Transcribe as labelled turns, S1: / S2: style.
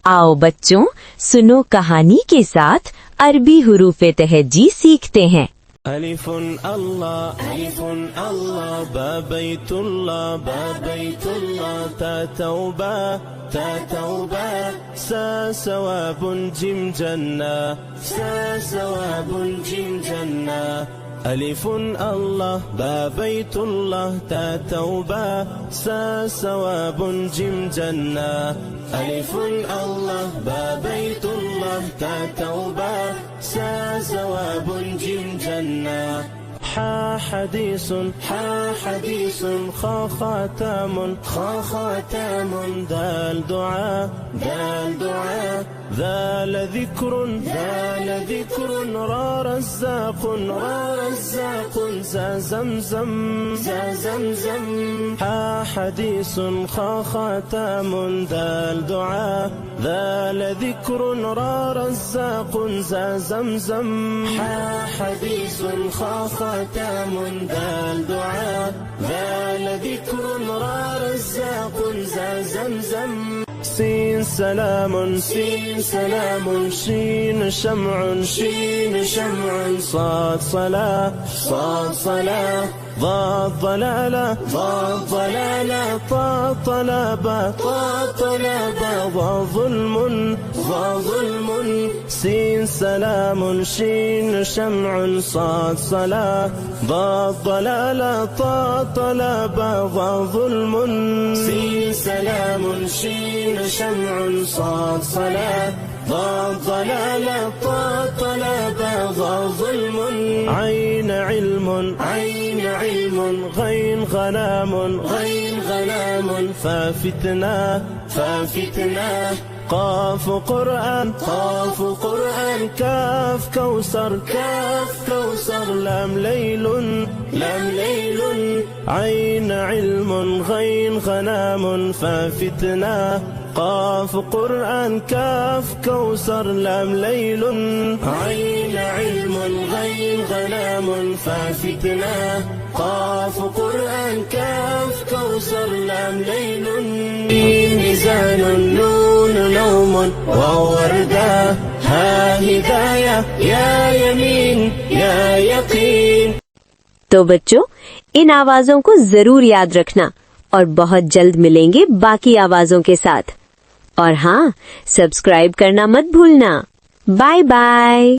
S1: आओ बच्चों, सुनो कहानी के साथ अरबी हुरूफ़े तहज्जी सीखते हैं।
S2: अलिफुन अल्लाह बा बैतुल्लाह ता तौबा सा सवाबुन जिम जन्ना अलिफुन अल्लाह बा बैतुल्लाह ता तौबा सा सवाबुन जिम जन्ना अलिफुन अल्लाह बा बैतुल्लाह ता तौबा सा सवाबुन जिम जन्ना हा हदीस खा खातम दाल दुआ ذال ذكر را رزاق زا زمزم ها حديث خا خاتم دال دعاء ذال ذكر را رزاق زا زمزم ها حديث خا خاتم دال دعاء ذال ذكر را رزاق زا زمزم سين سلام شين شمع صاد صلاة ضاد ضلالة طا طلبة ضاد ظلم سين سلام شين شمع صاد صلاة ضاد ضلالة طا طلبة ضاد ظلم سين سلام شين شمع صاد صلاة ضاد ضلالة طا طلبة ضاد ظلم عين علم غين غنام ففتنة قاف قرآن كاف كوثر لام ليل عين علم غين غنام ففتنة قاف قرآن كاف كوثر لام ليل عين علم غين غنام ففتنة قاف قرآن كاف كوثر لام ليل ميزان نون نوم ووردة ها هداية يا يمين يا يقين।
S1: तो बच्चों, इन आवाजों को जरूर याद रखना और बहुत जल्द मिलेंगे बाकी आवाजों के साथ। और हाँ, सब्सक्राइब करना मत भूलना। Bye bye.